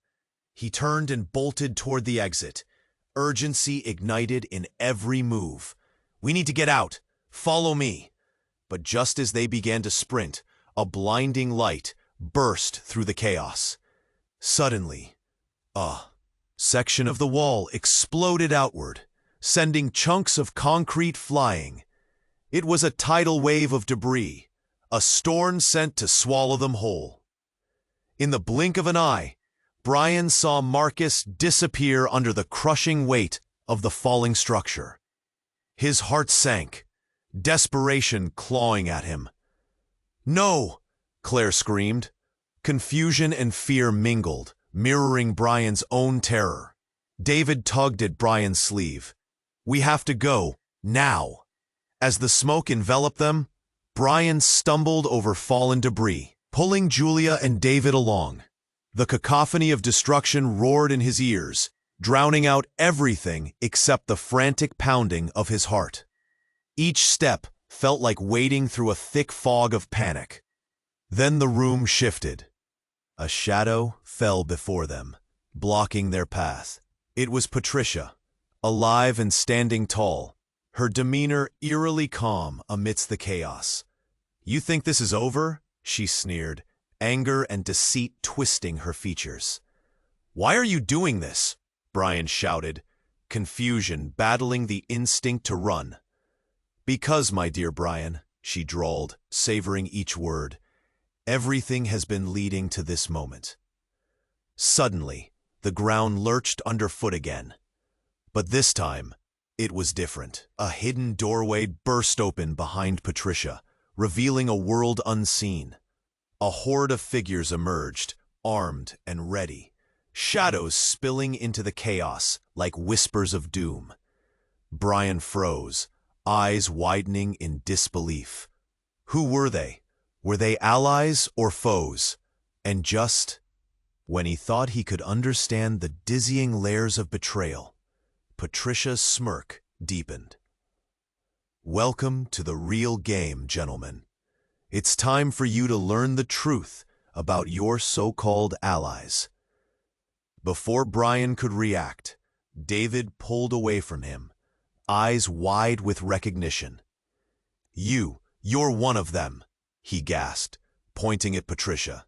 He turned and bolted toward the exit, urgency ignited in every move. "We need to get out. Follow me." But just as they began to sprint, a blinding light burst through the chaos. Suddenly, a section of the wall exploded outward, sending chunks of concrete flying. It was a tidal wave of debris, a storm sent to swallow them whole. In the blink of an eye, Brian saw Marcus disappear under the crushing weight of the falling structure. His heart sank, desperation clawing at him. "No!" Claire screamed. Confusion and fear mingled, mirroring Brian's own terror. David tugged at Brian's sleeve. "We have to go, now." As the smoke enveloped them, Brian stumbled over fallen debris, pulling Julia and David along. The cacophony of destruction roared in his ears, drowning out everything except the frantic pounding of his heart. Each step felt like wading through a thick fog of panic. Then the room shifted. A shadow fell before them, blocking their path. It was Patricia, alive and standing tall, her demeanor eerily calm amidst the chaos. "You think this is over?" she sneered, anger and deceit twisting her features. "Why are you doing this?" Brian shouted, confusion battling the instinct to run. "Because, my dear Brian," she drawled, savoring each word, "everything has been leading to this moment." Suddenly, the ground lurched underfoot again. But this time, it was different. A hidden doorway burst open behind Patricia, revealing a world unseen. A horde of figures emerged, armed and ready, shadows spilling into the chaos like whispers of doom. Brian froze, eyes widening in disbelief. Who were they? Were they allies or foes? And just when he thought he could understand the dizzying layers of betrayal, Patricia's smirk deepened. "Welcome to the real game, gentlemen. It's time for you to learn the truth about your so-called allies." Before Brian could react, David pulled away from him, eyes wide with recognition. You're one of them," he gasped, pointing at Patricia.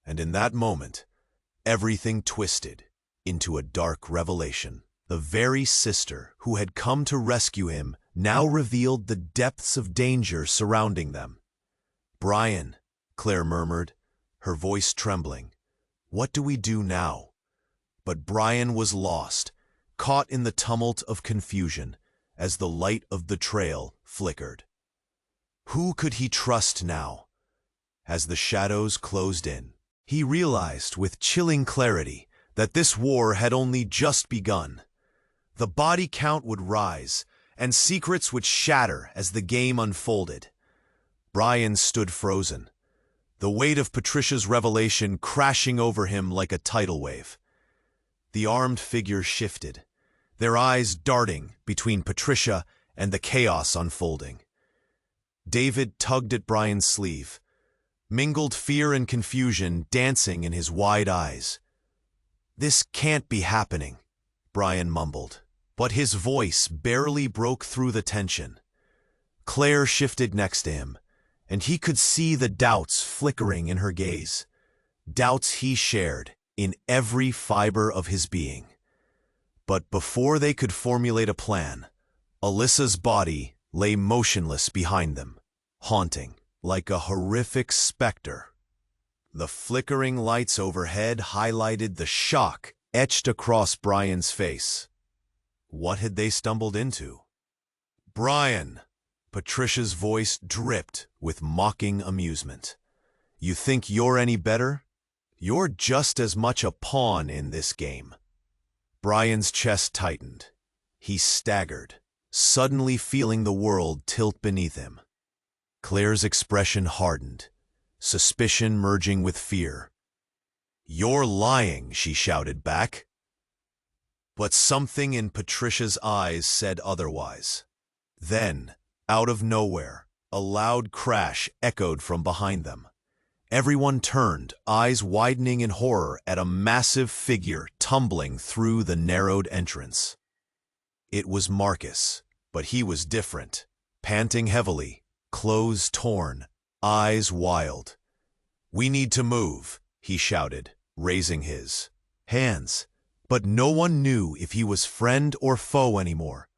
And in that moment, everything twisted into a dark revelation. The very sister who had come to rescue him now revealed the depths of danger surrounding them. "Brian," Claire murmured, her voice trembling, "what do we do now?" But Brian was lost, caught in the tumult of confusion as the light of betrayal flickered. Who could he trust now? As the shadows closed in, he realized with chilling clarity that this war had only just begun. The body count would rise, and secrets would shatter as the game unfolded. Brian stood frozen, the weight of Patricia's revelation crashing over him like a tidal wave. The armed figure shifted, their eyes darting between Patricia and the chaos unfolding. David tugged at Brian's sleeve, mingled fear and confusion dancing in his wide eyes. "This can't be happening," Brian mumbled, but his voice barely broke through the tension. Claire shifted next to him, and he could see the doubts flickering in her gaze, doubts he shared in every fiber of his being. But before they could formulate a plan, Alyssa's body lay motionless behind them, haunting like a horrific specter. The flickering lights overhead highlighted the shock etched across Brian's face. What had they stumbled into? "Brian!" Patricia's voice dripped with mocking amusement. "You think you're any better? You're just as much a pawn in this game." Brian's chest tightened. He staggered, suddenly feeling the world tilt beneath him. Claire's expression hardened, suspicion merging with fear. "You're lying," she shouted back. But something in Patricia's eyes said otherwise. Then, out of nowhere, a loud crash echoed from behind them. Everyone turned, eyes widening in horror at a massive figure tumbling through the narrowed entrance. It was Marcus, but he was different, panting heavily, clothes torn, eyes wild. "We need to move," he shouted, raising his hands, but no one knew if he was friend or foe anymore.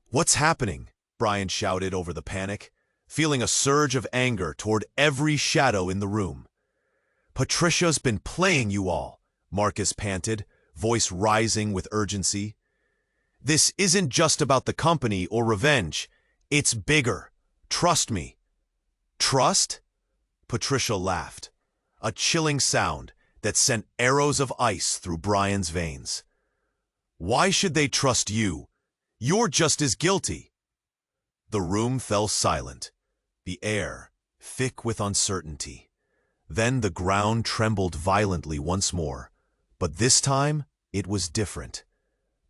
"What's happening?" Brian shouted over the panic, feeling a surge of anger toward every shadow in the room. "Patricia's been playing you all," Marcus panted, voice rising with urgency. "This isn't just about the company or revenge. It's bigger. Trust me." "Trust?" Patricia laughed, a chilling sound that sent arrows of ice through Brian's veins. "Why should they trust you? You're just as guilty." The room fell silent, the air thick with uncertainty. Then the ground trembled violently once more, but this time it was different.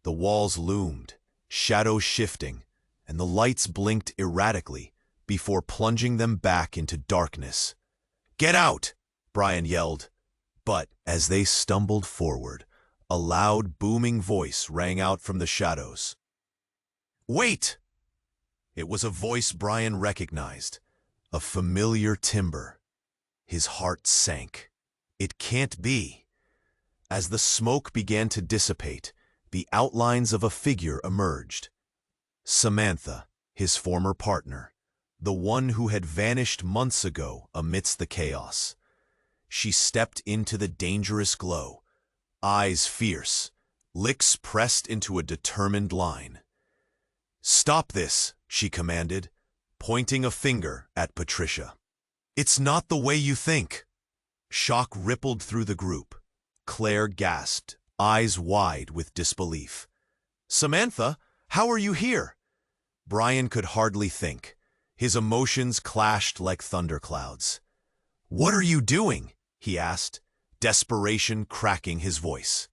The walls loomed, shadows shifting, and the lights blinked erratically before plunging them back into darkness. "Get out!" Brian yelled, but as they stumbled forward, a loud, booming voice rang out from the shadows. "Wait!" It was a voice Brian recognized, a familiar timbre. His heart sank. It can't be. As the smoke began to dissipate, the outlines of a figure emerged. Samantha, his former partner, the one who had vanished months ago amidst the chaos. She stepped into the dangerous glow, eyes fierce, lips pressed into a determined line. "Stop this," she commanded, pointing a finger at Patricia. "It's not the way you think." Shock rippled through the group. Claire gasped, eyes wide with disbelief. "Samantha, how are you here?" Brian could hardly think. His emotions clashed like thunderclouds. "What are you doing?" he asked, desperation cracking his voice.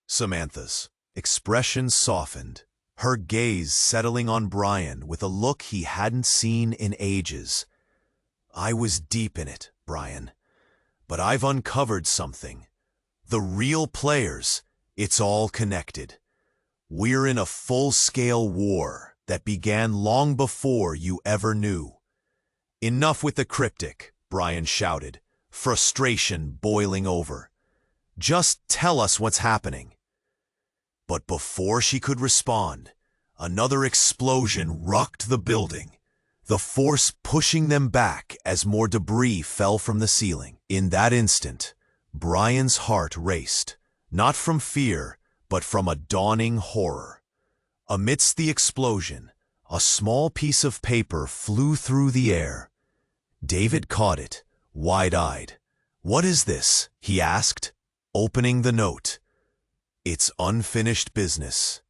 Samantha's expression softened, her gaze settling on Brian with a look he hadn't seen in ages. "I was deep in it, Brian, but I've uncovered something. The real players, it's all connected. We're in a full-scale war that began long before you ever knew." "Enough with the cryptic," Brian shouted, frustration boiling over. "Just tell us what's happening." But before she could respond, another explosion rocked the building, the force pushing them back as more debris fell from the ceiling. In that instant, Brian's heart raced, not from fear, but from a dawning horror. Amidst the explosion, a small piece of paper flew through the air. David caught it, wide-eyed. "What is this?" he asked, opening the note. "It's unfinished business."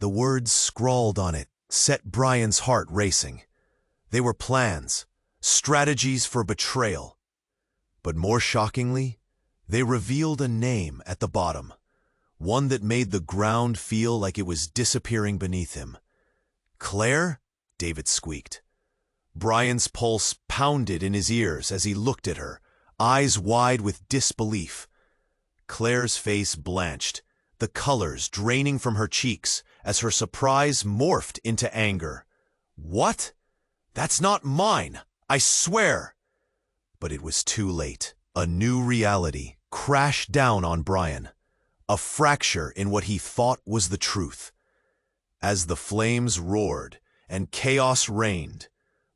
The words scrawled on it set Brian's heart racing. They were plans, strategies for betrayal. But more shockingly, they revealed a name at the bottom, one that made the ground feel like it was disappearing beneath him. "Claire?" David squeaked. Brian's pulse pounded in his ears as he looked at her, eyes wide with disbelief. Claire's face blanched, the colors draining from her cheeks as her surprise morphed into anger. "What? That's not mine, I swear!" But it was too late. A new reality crashed down on Brian, a fracture in what he thought was the truth. As the flames roared and chaos reigned,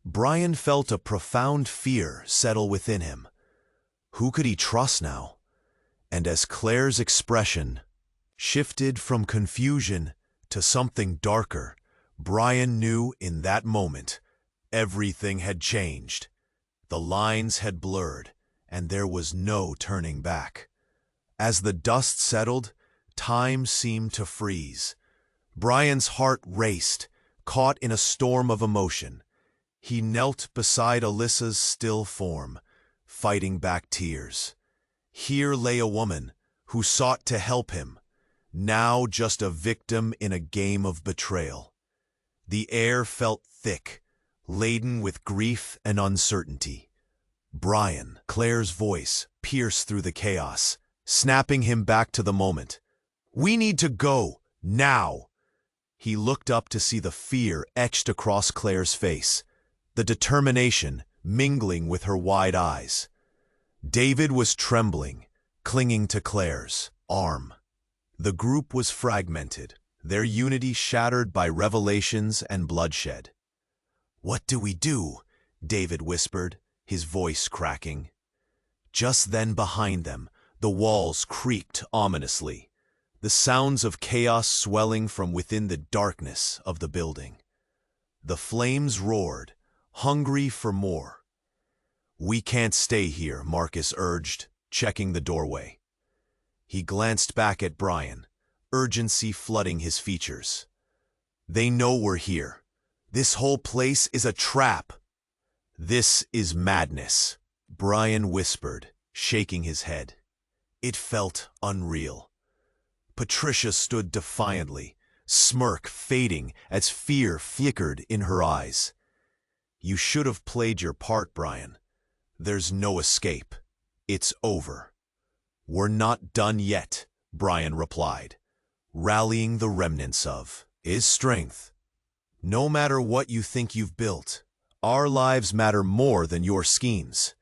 Brian felt a profound fear settle within him. Who could he trust now? And as Claire's expression shifted from confusion to something darker, Brian knew in that moment everything had changed. The lines had blurred, and there was no turning back. As the dust settled, time seemed to freeze. Brian's heart raced, caught in a storm of emotion. He knelt beside Alyssa's still form, fighting back tears. Here lay a woman who sought to help him, now just a victim in a game of betrayal. The air felt thick, laden with grief and uncertainty. "Brian," Claire's voice pierced through the chaos, snapping him back to the moment. "We need to go, now!" He looked up to see the fear etched across Claire's face, the determination mingling with her wide eyes. David was trembling, clinging to Claire's arm. The group was fragmented, their unity shattered by revelations and bloodshed. "What do we do?" David whispered, his voice cracking. Just then behind them, the walls creaked ominously, the sounds of chaos swelling from within the darkness of the building. The flames roared, hungry for more. "We can't stay here," Marcus urged, checking the doorway. He glanced back at Brian, urgency flooding his features. "They know we're here. This whole place is a trap." "This is madness," Brian whispered, shaking his head. It felt unreal. Patricia stood defiantly, smirk fading as fear flickered in her eyes. "You should have played your part, Brian. There's no escape. It's over." "We're not done yet," Brian replied, rallying the remnants of his strength. "No matter what you think you've built, our lives matter more than your schemes."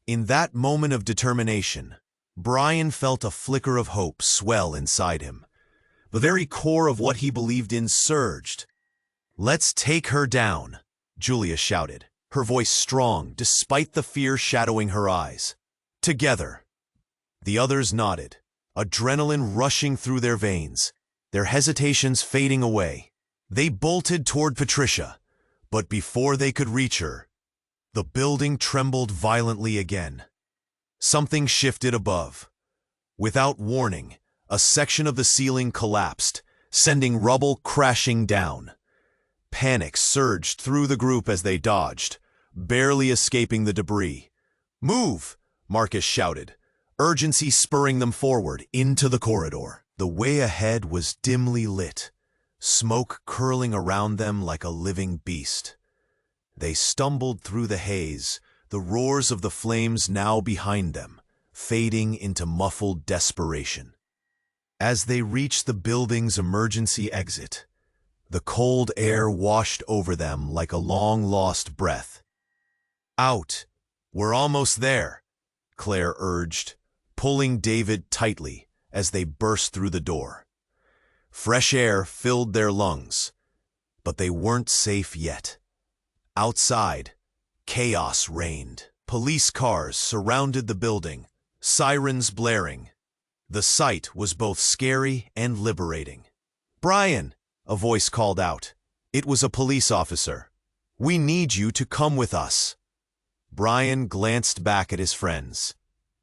In that moment of determination, Brian felt a flicker of hope swell inside him. The very core of what he believed in surged. "Let's take her down," Julia shouted, her voice strong despite the fear shadowing her eyes. "Together." The others nodded, adrenaline rushing through their veins, their hesitations fading away. They bolted toward Patricia, but before they could reach her, the building trembled violently again. Something shifted above. Without warning, a section of the ceiling collapsed, sending rubble crashing down. Panic surged through the group as they dodged, barely escaping the debris. "Move!" Marcus shouted, urgency spurring them forward into the corridor. The way ahead was dimly lit, smoke curling around them like a living beast. They stumbled through the haze, the roars of the flames now behind them, fading into muffled desperation. As they reached the building's emergency exit, the cold air washed over them like a long-lost breath. "Out! We're almost there," Claire urged, pulling David tightly as they burst through the door. Fresh air filled their lungs, but they weren't safe yet. Outside, chaos reigned. Police cars surrounded the building, sirens blaring. The sight was both scary and liberating. "Brian!" a voice called out. It was a police officer. "We need you to come with us." Brian glanced back at his friends,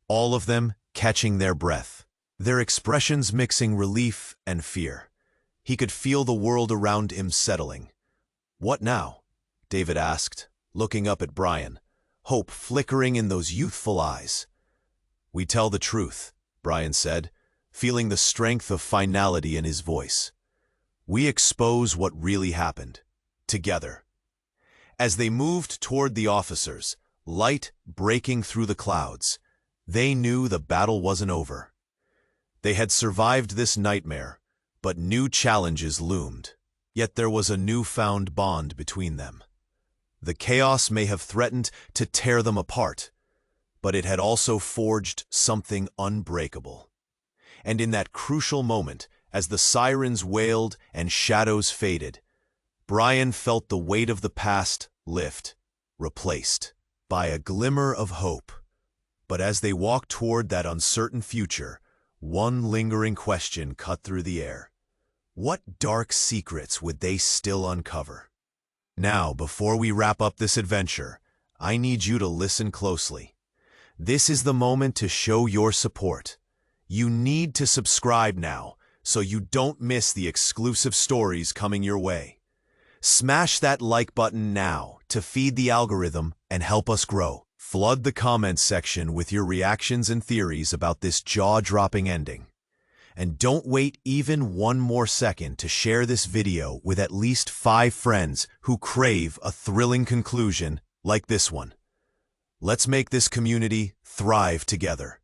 all of them catching their breath, their expressions mixing relief and fear. He could feel the world around him settling. "What now?" David asked, looking up at Brian, hope flickering in those youthful eyes. "We tell the truth," Brian said, feeling the strength of finality in his voice. "We expose what really happened. Together." As they moved toward the officers, light breaking through the clouds, they knew the battle wasn't over. They had survived this nightmare, but new challenges loomed. Yet there was a newfound bond between them. The chaos may have threatened to tear them apart, but it had also forged something unbreakable. And in that crucial moment, as the sirens wailed and shadows faded, Brian felt the weight of the past lift, replaced by a glimmer of hope. But as they walked toward that uncertain future, one lingering question cut through the air. What dark secrets would they still uncover? Now, before we wrap up this adventure, I need you to listen closely. This is the moment to show your support. You need to subscribe now so you don't miss the exclusive stories coming your way. Smash that like button now to feed the algorithm and help us grow. Flood the comments section with your reactions and theories about this jaw-dropping ending. And don't wait even one more second to share this video with at least 5 friends who crave a thrilling conclusion like this one. Let's make this community thrive together.